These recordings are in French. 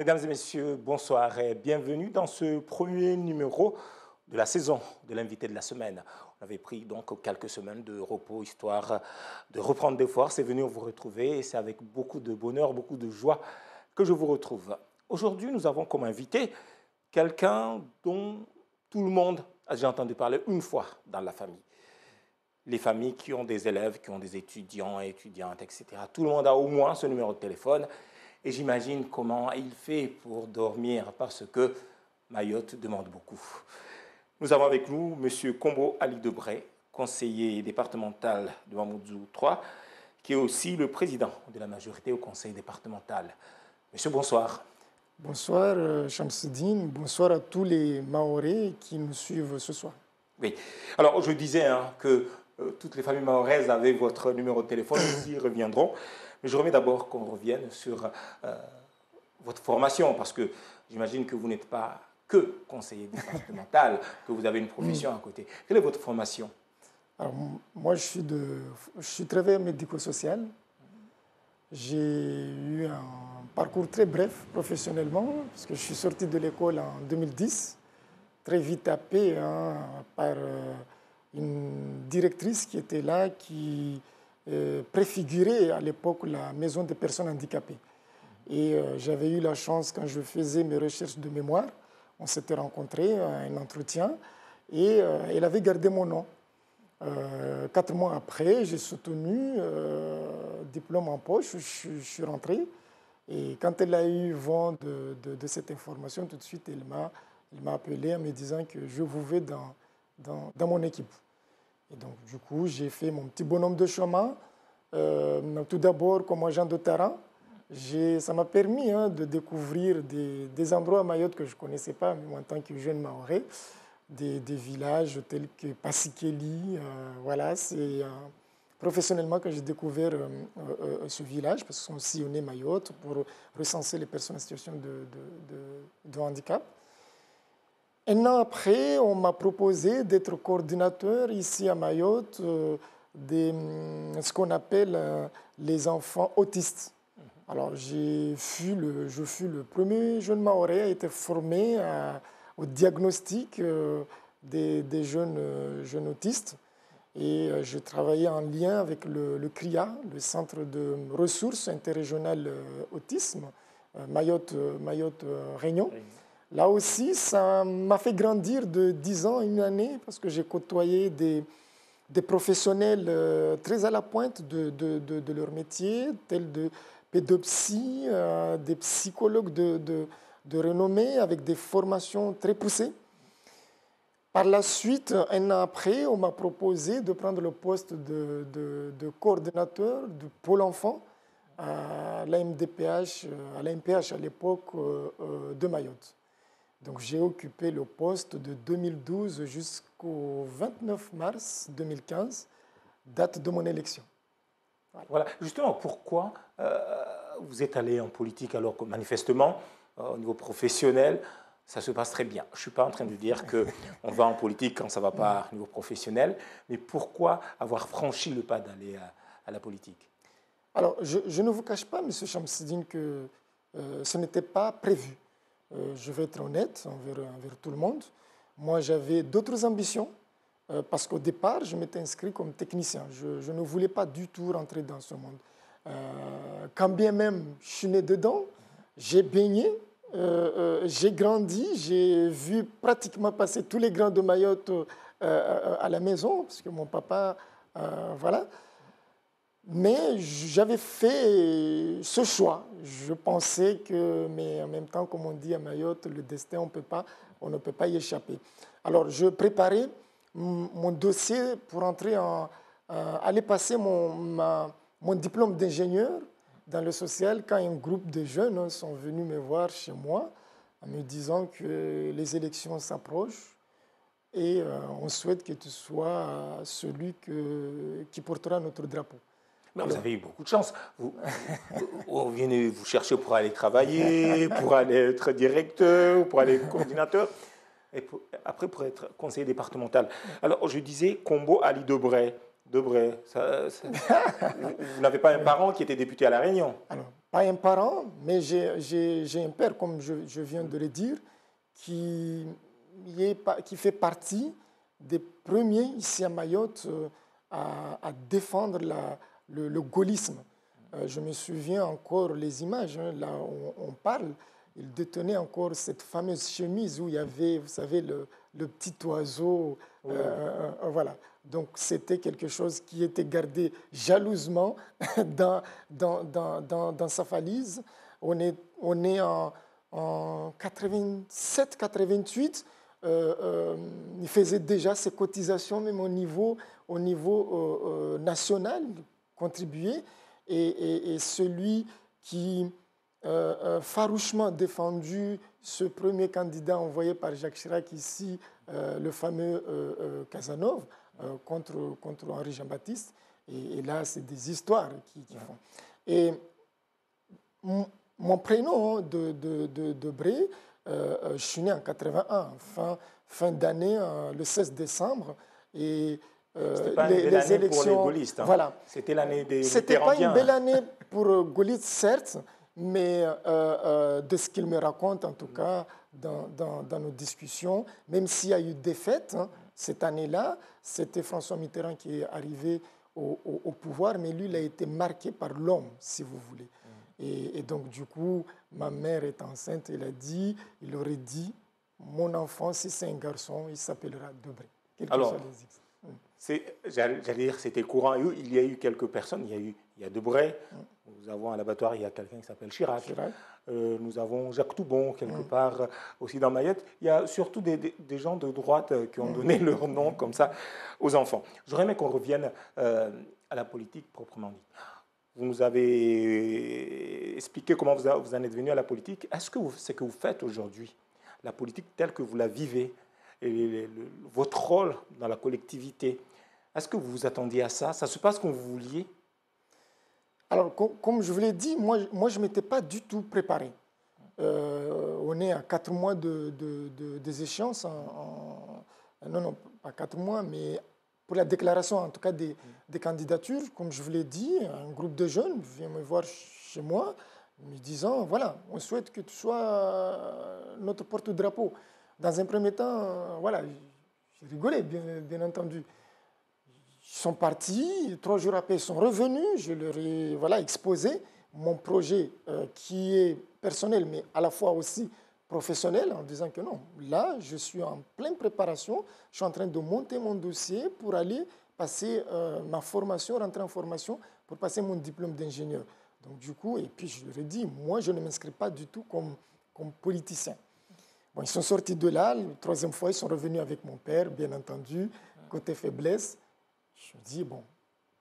Mesdames et messieurs, bonsoir et bienvenue dans ce premier numéro de la saison de l'invité de la semaine. On avait pris donc quelques semaines de repos histoire de reprendre des forces et venir vous retrouver. Et c'est avec beaucoup de bonheur, beaucoup de joie que je vous retrouve. Aujourd'hui, nous avons comme invité quelqu'un dont tout le monde a déjà entendu parler une fois dans la famille. Les familles qui ont des élèves, qui ont des étudiants et étudiantes, etc. Tout le monde a au moins ce numéro de téléphone. Et j'imagine comment il fait pour dormir parce que Mayotte demande beaucoup. Nous avons avec nous M. Combo Ali Debray, conseiller départemental de Mamoudzou 3, qui est aussi le président de la majorité au conseil départemental. Monsieur, bonsoir. Bonsoir Chamsidine, bonsoir à tous les Mahorais qui nous suivent ce soir. Oui, alors je disais que toutes les familles mahoraises avaient votre numéro de téléphone, nous y reviendrons. Mais je remets d'abord qu'on revienne sur votre formation, parce que j'imagine que vous n'êtes pas que conseiller départemental, que vous avez une profession à côté. Quelle est votre formation? Alors, moi, je suis travailleur médico-social. J'ai eu un parcours très bref professionnellement, parce que je suis sorti de l'école en 2010, très vite happé par une directrice qui était là, qui préfigurait à l'époque la maison des personnes handicapées. Et j'avais eu la chance, quand je faisais mes recherches de mémoire, on s'était rencontrés à un entretien, et elle avait gardé mon nom. 4 mois après, j'ai soutenu, diplôme en poche, je suis rentré. Et quand elle a eu vent de cette information, tout de suite, elle m'a appelé en me disant que je vous veux dans mon équipe. Et donc, du coup, j'ai fait mon petit bonhomme de chemin. Tout d'abord, comme agent de terrain, ça m'a permis de découvrir des endroits à Mayotte que je ne connaissais pas, même en tant que jeune Mahorais, des villages tels que Passikeli. Voilà, c'est professionnellement que j'ai découvert ce village, parce qu'ils sont sillonnés Mayotte pour recenser les personnes en situation de handicap. Un an après, on m'a proposé d'être coordinateur ici à Mayotte de ce qu'on appelle les enfants autistes. Alors, je fus le premier jeune Mahorais à être formé au diagnostic des jeunes autistes. Et je travaillais en lien avec le CRIA, le Centre de ressources interrégionales autisme, Mayotte-Réunion. Là aussi, ça m'a fait grandir de 10 ans à une année parce que j'ai côtoyé des professionnels très à la pointe de leur métier, tels de pédopsie, des psychologues de renommée avec des formations très poussées. Par la suite, un an après, on m'a proposé de prendre le poste de coordinateur du pôle enfant à l'AMDPH, à l'AMPH à l'époque de Mayotte. Donc j'ai occupé le poste de 2012 jusqu'au 29 mars 2015, date de mon élection. Voilà. Justement, pourquoi vous êtes allé en politique alors que manifestement, au niveau professionnel, ça se passe très bien. Je ne suis pas en train de dire qu'on va en politique quand ça ne va pas au niveau professionnel, mais pourquoi avoir franchi le pas d'aller à la politique? Alors, je ne vous cache pas, M. Chamsidine, que ce n'était pas prévu. Je vais être honnête envers tout le monde. Moi, j'avais d'autres ambitions parce qu'au départ, je m'étais inscrit comme technicien. Je ne voulais pas du tout rentrer dans ce monde. Quand bien même je suis né dedans, j'ai baigné, j'ai grandi, j'ai vu pratiquement passer tous les grands de Mayotte à la maison, parce que mon papa, voilà. Mais j'avais fait ce choix. Je pensais que, mais en même temps, comme on dit à Mayotte, le destin, on ne peut pas y échapper. Alors, je préparais mon dossier pour aller passer mon diplôme d'ingénieur dans le social quand un groupe de jeunes sont venus me voir chez moi en me disant que les élections s'approchent et on souhaite que tu sois celui qui portera notre drapeau. Mais vous avez eu beaucoup de chance. Vous venez vous chercher pour aller travailler, pour aller être directeur, pour aller être coordinateur, et après pour être conseiller départemental. Alors, je disais Combo Ali Debray. Vous n'avez pas un parent qui était député à La Réunion? Alors, pas un parent, mais j'ai un père, comme je viens de le dire, qui fait partie des premiers ici à Mayotte à défendre le gaullisme. Je me souviens encore les images, hein, là où on parle, il détenait encore cette fameuse chemise où il y avait, vous savez, le petit oiseau. Oui. Voilà. Donc c'était quelque chose qui était gardé jalousement dans sa valise. On est en 87-88. Il faisait déjà ses cotisations, même au niveau national, il contribuait. Et celui qui farouchement défendu ce premier candidat envoyé par Jacques Chirac ici, le fameux Casanova, contre Henri Jean-Baptiste. Et là, c'est des histoires qui font. Et mon prénom de Bré, je suis né en 81, fin d'année, le 16 décembre. Et c'était pas une belle année pour les gaullistes. Hein. Voilà. C'était l'année des C'était pas une belle année pour gaullistes, certes, mais de ce qu'il me raconte, en tout cas, dans nos discussions, même s'il y a eu des fêtes, hein, cette année-là, c'était François Mitterrand qui est arrivé au pouvoir, mais lui, il a été marqué par l'homme, si vous voulez. Et donc, du coup, ma mère est enceinte, il aurait dit, mon enfant, si c'est un garçon, il s'appellera Debré. Alors, j'allais dire c'était courant. Il y a eu quelques personnes. Il y a Debré. Nous avons à l'abattoir, il y a quelqu'un qui s'appelle Chirac. Nous avons Jacques Toubon, quelque part, aussi dans Mayotte. Il y a surtout des gens de droite qui ont donné leur nom comme ça aux enfants. J'aurais aimé qu'on revienne à la politique proprement dit. Vous nous avez expliqué comment vous en êtes venu à la politique. Est-ce que ce que vous faites aujourd'hui, la politique telle que vous la vivez, et votre rôle dans la collectivité, est-ce que vous vous attendiez à ça? Ça se passe comme vous vouliez? Alors, comme je vous l'ai dit, moi je ne m'étais pas du tout préparé. On est à 4 mois des échéances. Non, pas 4 mois, mais pour la déclaration, en tout cas, des candidatures. Comme je vous l'ai dit, un groupe de jeunes vient me voir chez moi, me disant, voilà, on souhaite que tu sois notre porte-drapeau. Dans un premier temps, voilà, j'ai rigolé, bien entendu. Ils sont partis, 3 jours après, ils sont revenus. Je leur ai exposé mon projet qui est personnel, mais à la fois aussi professionnel, en disant que non, là, je suis en pleine préparation. Je suis en train de monter mon dossier pour aller passer ma formation, rentrer en formation pour passer mon diplôme d'ingénieur. Donc, du coup, et puis je leur ai dit, moi, je ne m'inscris pas du tout comme politicien. Bon, ils sont sortis de là, la 3e fois, ils sont revenus avec mon père, bien entendu, côté faiblesse. Je me dis, bon,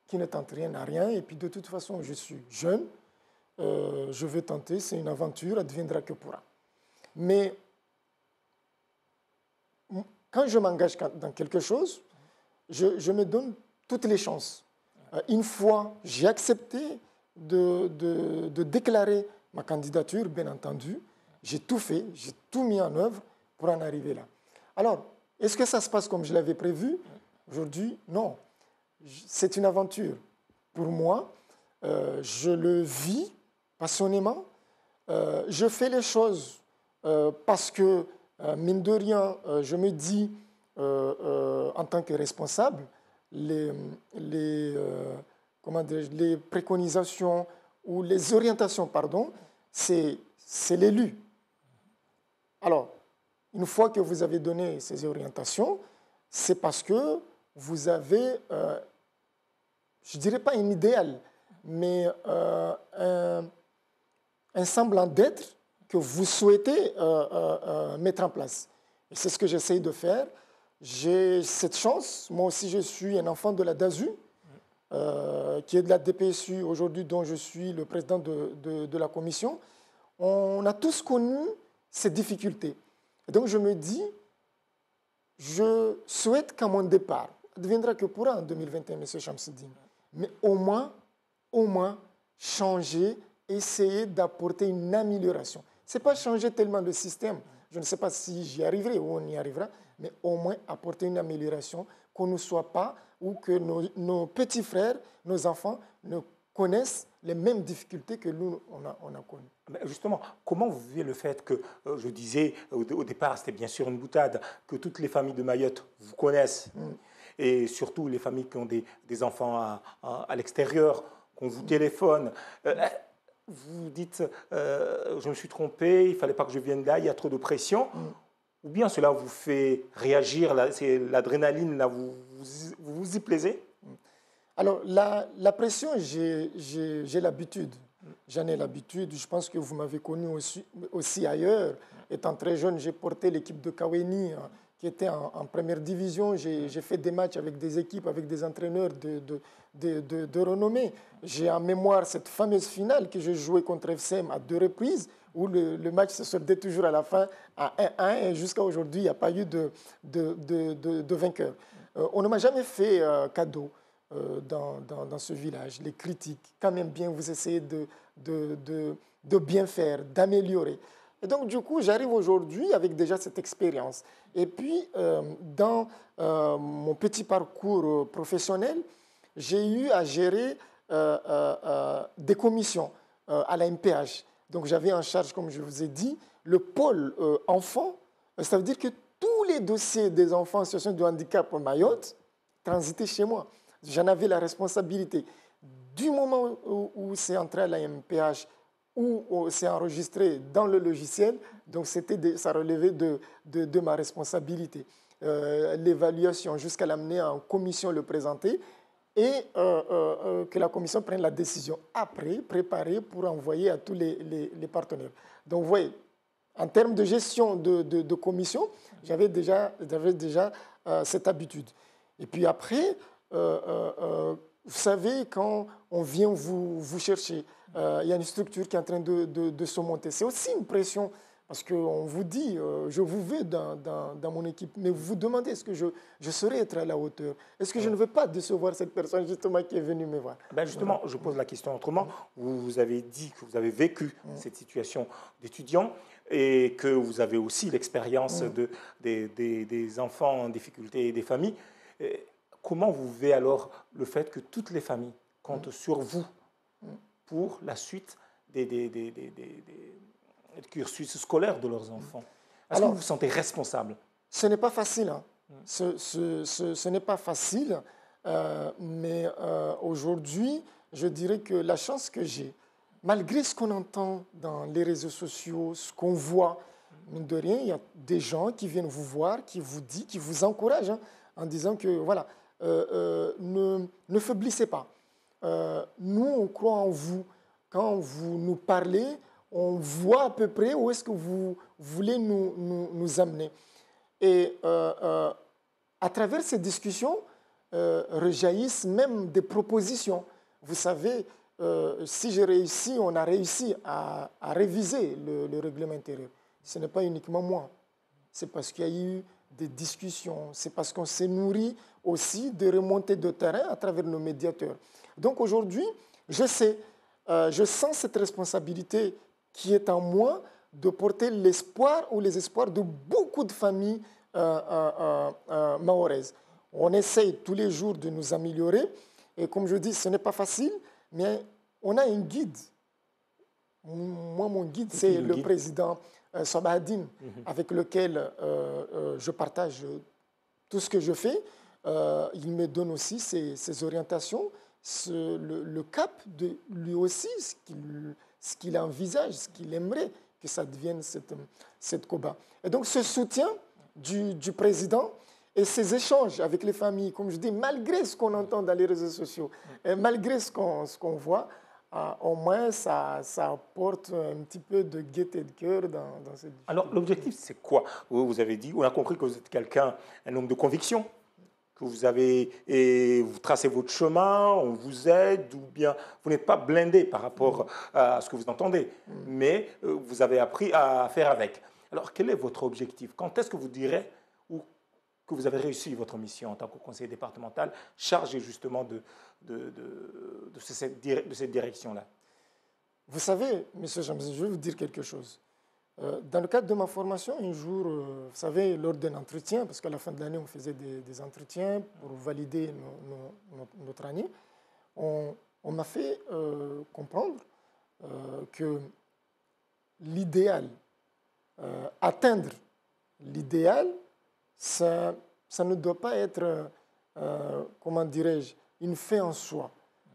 qui ne tente rien n'a rien, et puis de toute façon, je suis jeune, je veux tenter, c'est une aventure, adviendra que pourra. Mais quand je m'engage dans quelque chose, je me donne toutes les chances. Une fois, j'ai accepté de déclarer ma candidature, bien entendu. J'ai tout fait, j'ai tout mis en œuvre pour en arriver là. Alors, est-ce que ça se passe comme je l'avais prévu? Aujourd'hui, non. C'est une aventure. Pour moi, je le vis passionnément. Je fais les choses parce que, mine de rien, je me dis, en tant que responsable, les préconisations ou les orientations, pardon, c'est l'élu. Alors, une fois que vous avez donné ces orientations, c'est parce que vous avez, je ne dirais pas un idéal, mais un semblant d'être que vous souhaitez mettre en place. Et c'est ce que j'essaye de faire. J'ai cette chance. Moi aussi, je suis un enfant de la DASU, qui est de la DPSU aujourd'hui, dont je suis le président de la commission. On a tous connu ces difficultés. Et donc, je me dis, je souhaite qu'à mon départ, adviendra que pourra en 2021, M. Chamsidine, mais au moins, changer, essayer d'apporter une amélioration. Ce n'est pas changer tellement le système. Je ne sais pas si j'y arriverai ou on y arrivera, mais au moins apporter une amélioration, qu'on ne soit pas ou que nos petits frères, nos enfants ne connaissent les mêmes difficultés que nous, on a connues. Mais justement, comment vous vivez le fait que, je disais au départ, c'était bien sûr une boutade, que toutes les familles de Mayotte vous connaissent, et surtout les familles qui ont des enfants à l'extérieur, qu'on vous téléphone. Vous dites, je me suis trompé, il ne fallait pas que je vienne là, il y a trop de pression. Ou bien cela vous fait réagir, c'est l'adrénaline, là, vous y plaisez? Alors, la pression, j'ai l'habitude. J'en ai l'habitude. Je pense que vous m'avez connu aussi ailleurs. Étant très jeune, j'ai porté l'équipe de Kaweni, qui était en première division. J'ai fait des matchs avec des équipes, avec des entraîneurs de renommée. J'ai en mémoire cette fameuse finale que j'ai jouée contre FCM à 2 reprises, où le match se soldait toujours à la fin à 1-1, et jusqu'à aujourd'hui, il n'y a pas eu de vainqueur. On ne m'a jamais fait cadeau dans ce village. Les critiques, quand même bien, vous essayez de bien faire, d'améliorer. Et donc, du coup, j'arrive aujourd'hui avec déjà cette expérience. Et puis, dans mon petit parcours professionnel, j'ai eu à gérer des commissions à la MPH. Donc, j'avais en charge, comme je vous ai dit, le pôle enfants. Ça veut dire que tous les dossiers des enfants en situation de handicap en Mayotte transitaient chez moi. J'en avais la responsabilité. Du moment où c'est entré à la MPH, où c'est enregistré dans le logiciel, donc ça relevait de ma responsabilité. L'évaluation jusqu'à l'amener en commission, le présenter, et que la commission prenne la décision après, préparée pour envoyer à tous les partenaires. Donc, vous voyez, en termes de gestion de commission, j'avais déjà cette habitude. Et puis après, vous savez, quand on vient vous chercher, il y a une structure qui est en train de se monter. C'est aussi une pression, parce qu'on vous dit, je vous veux dans mon équipe, mais vous vous demandez, est-ce que je saurais être à la hauteur? Est-ce que je ne veux pas décevoir cette personne justement qui est venue me voir? Ben justement, je pose la question autrement. Vous avez dit que vous avez vécu cette situation d'étudiant et que vous avez aussi l'expérience des enfants en difficulté et des familles. Comment vous vivez alors le fait que toutes les familles comptent sur vous pour la suite des cursus scolaires de leurs enfants? Est-ce que vous vous sentez responsable? Ce n'est pas facile. Hein. Ce n'est pas facile, mais aujourd'hui, je dirais que la chance que j'ai, malgré ce qu'on entend dans les réseaux sociaux, ce qu'on voit, mine de rien, il y a des gens qui viennent vous voir, qui vous disent, qui vous encouragent, hein, en disant que voilà, ne faiblissez pas. Nous, on croit en vous. Quand vous nous parlez, on voit à peu près où est-ce que vous voulez nous amener. Et à travers ces discussions, rejaillissent même des propositions. Vous savez, si j'ai réussi, on a réussi à réviser le règlement intérieur. Ce n'est pas uniquement moi. C'est parce qu'il y a eu des discussions. C'est parce qu'on s'est nourri aussi de remontées de terrain à travers nos médiateurs. Donc aujourd'hui, je sais, je sens cette responsabilité qui est en moi de porter l'espoir ou les espoirs de beaucoup de familles mahoraises. On essaye tous les jours de nous améliorer et comme je dis, ce n'est pas facile, mais on a un guide. Moi, mon guide, c'est le président Sabahadine, avec lequel je partage tout ce que je fais. Il me donne aussi ses orientations, le cap de lui aussi, ce qu'il envisage, ce qu'il aimerait que ça devienne cette COBA. Et donc ce soutien du président et ces échanges avec les familles, comme je dis, malgré ce qu'on entend dans les réseaux sociaux, et malgré ce qu'on voit, au moins ça apporte un petit peu de gaieté de cœur dans cette discussion. Alors l'objectif c'est quoi? Vous avez dit, on a compris que vous êtes quelqu'un, un homme de conviction, que vous tracez votre chemin, on vous aide, ou bien vous n'êtes pas blindé par rapport à ce que vous entendez, mais vous avez appris à faire avec. Alors quel est votre objectif? Quand est-ce que vous direz que vous avez réussi votre mission en tant que conseiller départemental, chargé justement de cette direction-là? Vous savez, M. Jamsi, je vais vous dire quelque chose. Dans le cadre de ma formation, un jour, vous savez, lors d'un entretien, parce qu'à la fin de l'année, on faisait des entretiens pour valider notre année, on on m'a fait comprendre que l'idéal, atteindre l'idéal, ça ne doit pas être, comment dirais-je, une fin en soi.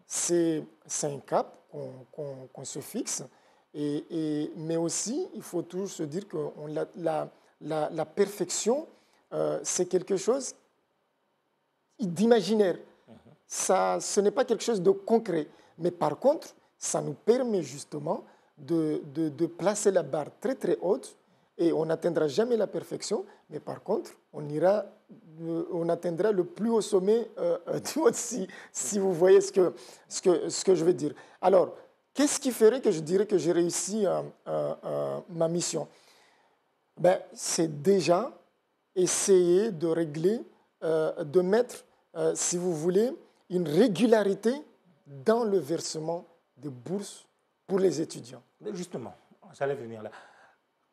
C'est un cap qu'on se fixe, mais aussi, il faut toujours se dire que la perfection, c'est quelque chose d'imaginaire. Ce n'est pas quelque chose de concret. Mais par contre, ça nous permet justement de placer la barre très très haute et on n'atteindra jamais la perfection, mais par contre, on atteindra le plus haut sommet du monde, si vous voyez ce que je veux dire. Alors, qu'est-ce qui ferait que je dirais que j'ai réussi ma mission? C'est déjà essayer de régler, de mettre, si vous voulez, une régularité dans le versement des bourses pour les étudiants. Justement, j'allais venir là.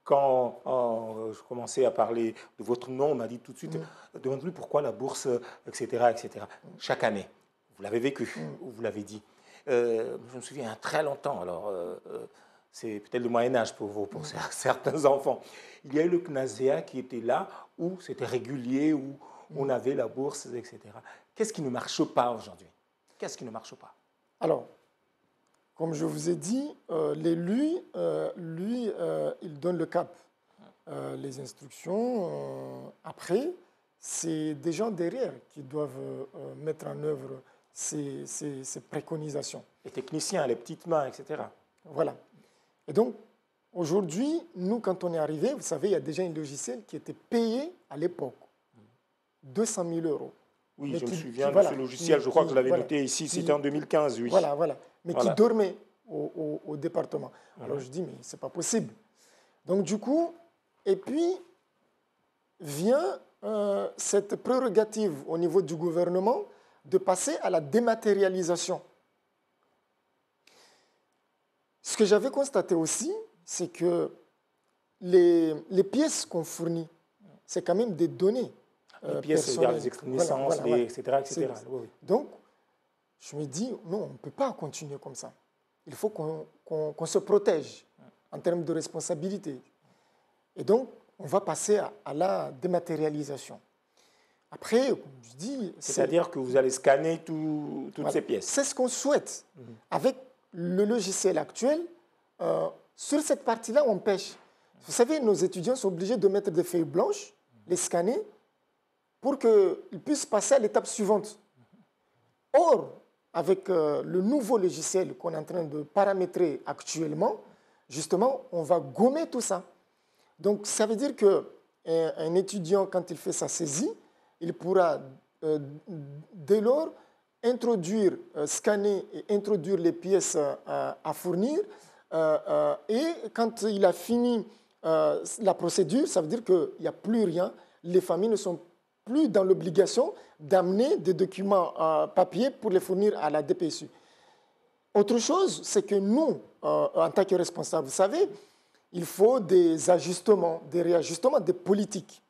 Quand je commençais à parler de votre nom, on m'a dit tout de suite, demande-lui pourquoi la bourse, etc., etc. Chaque année, vous l'avez vécu, vous l'avez dit. Je me souviens, il y a très longtemps, alors c'est peut-être le Moyen-Âge pour certains enfants. Il y a eu le CNASEA qui était là, où c'était régulier, où on avait la bourse, etc. Qu'est-ce qui ne marche pas aujourd'hui? Qu'est-ce qui ne marche pas? Alors, comme je vous ai dit, l'élu, lui, il donne le cap. Les instructions, après, c'est des gens derrière qui doivent mettre en œuvre ces préconisations. Les techniciens, les petites mains, etc. Voilà. Et donc, aujourd'hui, nous, quand on est arrivé, vous savez, il y a déjà un logiciel qui était payé à l'époque. 200 000 €. Oui, je me souviens de ce logiciel. Je crois que je l'avais noté ici. C'était en 2015, oui. Voilà. Mais qui dormait au département. Alors je dis, mais ce n'est pas possible. Donc du coup, et puis vient cette prérogative au niveau du gouvernement de passer à la dématérialisation. Ce que j'avais constaté aussi, c'est que les pièces qu'on fournit, c'est quand même des données. Les pièces, c'est-à-dire les extraits de naissance, etc. Oui. Donc, je me dis, non, on ne peut pas continuer comme ça. Il faut qu'on se protège en termes de responsabilité. Et donc, on va passer à la dématérialisation. Après, je dis... C'est-à-dire que vous allez scanner toutes ces pièces. C'est ce qu'on souhaite. Avec le logiciel actuel, sur cette partie-là, on pêche. Vous savez, nos étudiants sont obligés de mettre des feuilles blanches, les scanner, pour qu'ils puissent passer à l'étape suivante. Or, avec le nouveau logiciel qu'on est en train de paramétrer actuellement, justement, on va gommer tout ça. Donc, ça veut dire qu'un étudiant, quand il fait sa saisie, il pourra, dès lors, introduire, scanner et introduire les pièces à fournir. Et quand il a fini la procédure, ça veut dire qu'il n'y a plus rien. Les familles ne sont plus dans l'obligation d'amener des documents papier pour les fournir à la DPSU. Autre chose, c'est que nous, en tant que responsables, vous savez, il faut des ajustements, des réajustements, des politiques.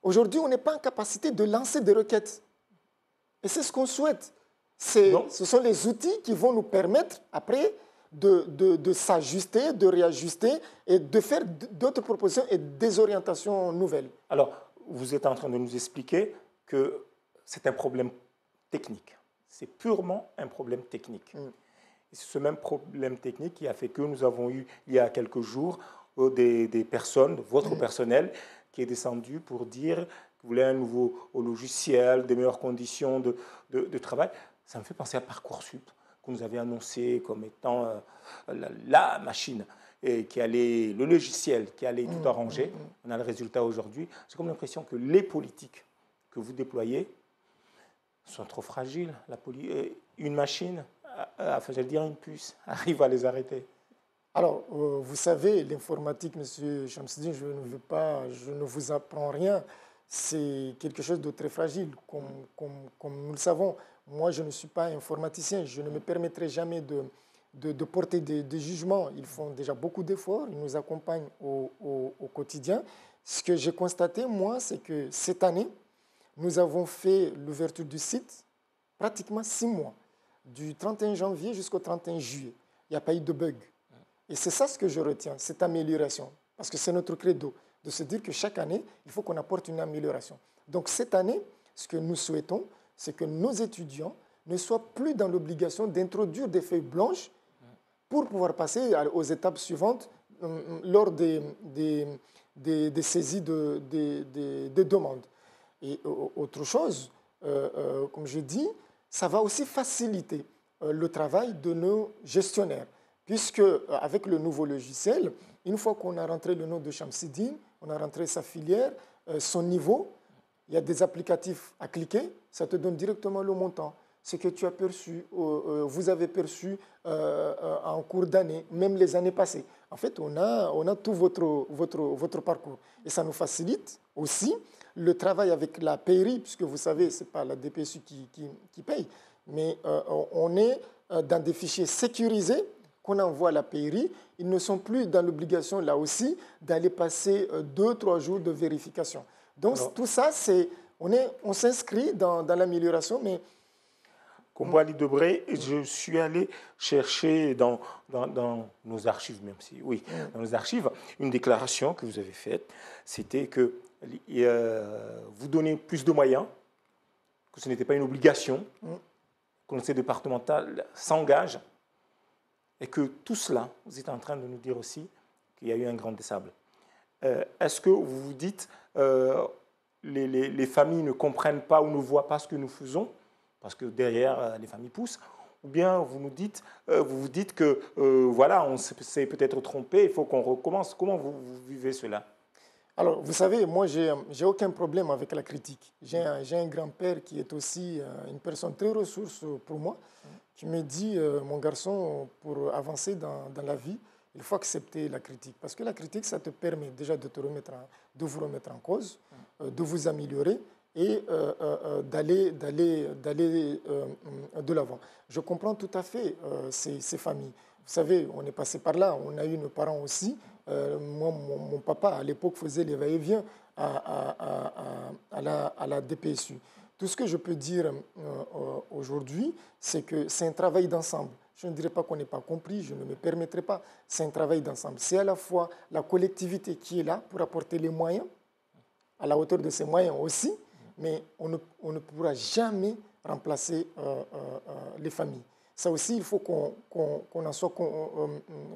Aujourd'hui, on n'est pas en capacité de lancer des requêtes. Et c'est ce qu'on souhaite. Ce sont les outils qui vont nous permettre, après, de s'ajuster, de réajuster et de faire d'autres propositions et des orientations nouvelles. Alors, vous êtes en train de nous expliquer que c'est un problème technique. C'est purement un problème technique. Et c'est ce même problème technique qui a fait que nous avons eu, il y a quelques jours, des personnes, votre personnel, qui est descendu pour dire que vous voulez un nouveau logiciel, des meilleures conditions de travail. Ça me fait penser à Parcoursup, que nous avez annoncé comme étant la machine, et le logiciel qui allait tout arranger. On a le résultat aujourd'hui. J'ai comme l'impression que les politiques que vous déployez sont trop fragiles. Une machine, enfin j'allais dire une puce, arrive à les arrêter. Alors, vous savez, l'informatique, M. Chamsidine, je ne vous apprends rien. C'est quelque chose de très fragile, comme nous le savons. Moi, je ne suis pas informaticien. Je ne me permettrai jamais de porter des jugements. Ils font déjà beaucoup d'efforts. Ils nous accompagnent au quotidien. Ce que j'ai constaté, moi, c'est que cette année, nous avons fait l'ouverture du site pratiquement 6 mois. du 31 janvier jusqu'au 31 juillet. Il n'y a pas eu de bug. Et c'est ça ce que je retiens, cette amélioration. Parce que c'est notre credo, de se dire que chaque année, il faut qu'on apporte une amélioration. Donc cette année, ce que nous souhaitons, c'est que nos étudiants ne soient plus dans l'obligation d'introduire des feuilles blanches pour pouvoir passer aux étapes suivantes lors des saisies des demandes. Et autre chose, comme je dis, ça va aussi faciliter le travail de nos gestionnaires, puisque avec le nouveau logiciel, une fois qu'on a rentré le nom de Chamsidine, on a rentré sa filière, son niveau, il y a des applicatifs à cliquer, ça te donne directement le montant. Ce que tu as perçu, vous avez perçu en cours d'année, même les années passées. En fait, on a tout votre parcours. Et ça nous facilite aussi le travail avec la pairie, puisque vous savez, ce n'est pas la DPSU qui paye, mais on est dans des fichiers sécurisés qu'on envoie à la pairie. Ils ne sont plus dans l'obligation, là aussi, d'aller passer 2-3 jours de vérification. Donc, alors, tout ça, on s'inscrit dans l'amélioration, mais... Combois Debré, je suis allé chercher dans nos archives, même si, oui, dans nos archives, une déclaration que vous avez faite, c'était que vous donnez plus de moyens, que ce n'était pas une obligation, que le conseil départemental s'engage, et que tout cela, vous êtes en train de nous dire aussi qu'il y a eu un grand désastre. Est-ce que vous vous dites, les familles ne comprennent pas ou ne voient pas ce que nous faisons, parce que derrière, les familles poussent, ou bien vous vous dites que, voilà, on s'est peut-être trompé, il faut qu'on recommence. Comment vous vivez cela? Alors, vous savez, moi, j'ai aucun problème avec la critique. J'ai un grand-père qui est aussi une personne très ressource pour moi, qui me dit, mon garçon, pour avancer dans la vie, il faut accepter la critique. Parce que la critique, ça te permet déjà de vous remettre en cause, de vous améliorer, et d'aller de l'avant. Je comprends tout à fait ces familles. Vous savez, on est passé par là, on a eu nos parents aussi. Moi, mon papa, à l'époque, faisait les va-et-vient à la DPSU. Tout ce que je peux dire aujourd'hui, c'est que c'est un travail d'ensemble. Je ne dirais pas qu'on n'est pas compris, je ne me permettrai pas. C'est un travail d'ensemble. C'est à la fois la collectivité qui est là pour apporter les moyens, à la hauteur de ces moyens aussi, mais on ne pourra jamais remplacer les familles. Ça aussi, il faut qu'on en soit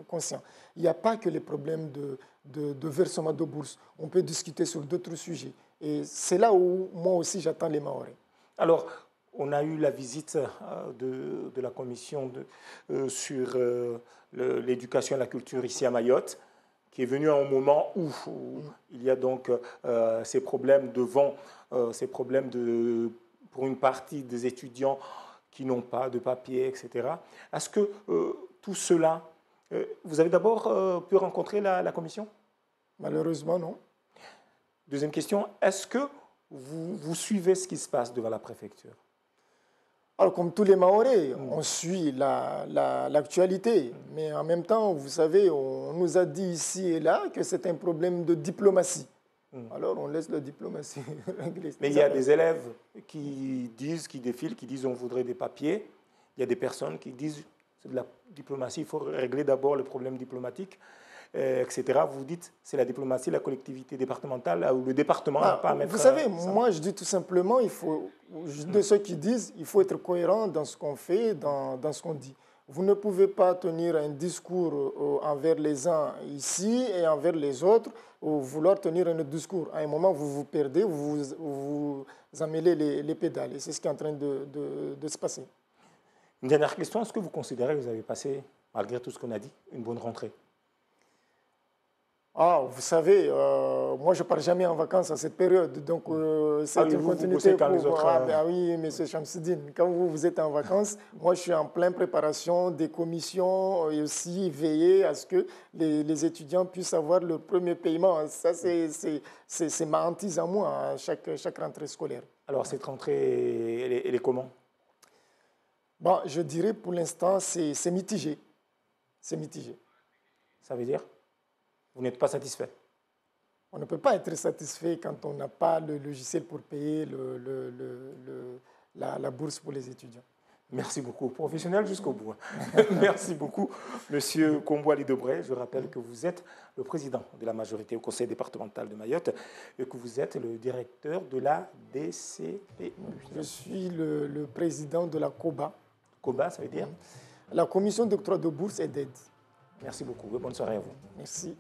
conscient. Il n'y a pas que les problèmes de versement de bourse. On peut discuter sur d'autres sujets. Et c'est là où, moi aussi, j'attends les Mahorais. Alors, on a eu la visite de la commission sur l'éducation et la culture ici à Mayotte, qui est venue à un moment où il y a donc ces problèmes de vent, pour une partie des étudiants qui n'ont pas de papier, etc. Est-ce que tout cela, vous avez d'abord pu rencontrer la commission? Malheureusement, non. Deuxième question, est-ce que vous suivez ce qui se passe devant la préfecture? Alors, comme tous les Mahorais, on suit l'actualité. Mais en même temps, vous savez, on nous a dit ici et là que c'est un problème de diplomatie. Alors, on laisse la diplomatie régler. Mais il y a des élèves qui défilent, qui disent on voudrait des papiers. Il y a des personnes qui disent c'est de la diplomatie, il faut régler d'abord le problème diplomatique, etc. Vous dites c'est la diplomatie, la collectivité départementale, ou le département n'a pas à mettre... Vous savez, moi je dis tout simplement, de ceux qui disent il faut être cohérent dans ce qu'on fait, dans ce qu'on dit. Vous ne pouvez pas tenir un discours envers les uns ici et envers les autres, ou vouloir tenir un autre discours. À un moment, vous vous perdez, vous emmêlez les pédales. Et c'est ce qui est en train de se passer. Une dernière question, est-ce que vous considérez que vous avez passé, malgré tout ce qu'on a dit, une bonne rentrée? Ah, vous savez, moi je ne pars jamais en vacances à cette période, donc c'est une continuité pour les autres. Ah oui, M. Chamsidine, quand vous êtes en vacances, moi je suis en pleine préparation des commissions et aussi veiller à ce que les étudiants puissent avoir leur premier paiement. Ça, c'est ma hantise à moi à chaque rentrée scolaire. Alors cette rentrée, elle est comment? Bon, je dirais pour l'instant, c'est mitigé. C'est mitigé. Ça veut dire? Vous n'êtes pas satisfait? On ne peut pas être satisfait quand on n'a pas le logiciel pour payer la bourse pour les étudiants. Merci beaucoup. Professionnel jusqu'au bout. Merci beaucoup, Monsieur Comboili Debray. Je rappelle que vous êtes le président de la majorité au conseil départemental de Mayotte et que vous êtes le directeur de la DCPU. Je suis le président de la COBA. COBA, ça veut dire? La commission d'octroi de bourse et d'aide. Merci beaucoup et bonne soirée à vous. Merci.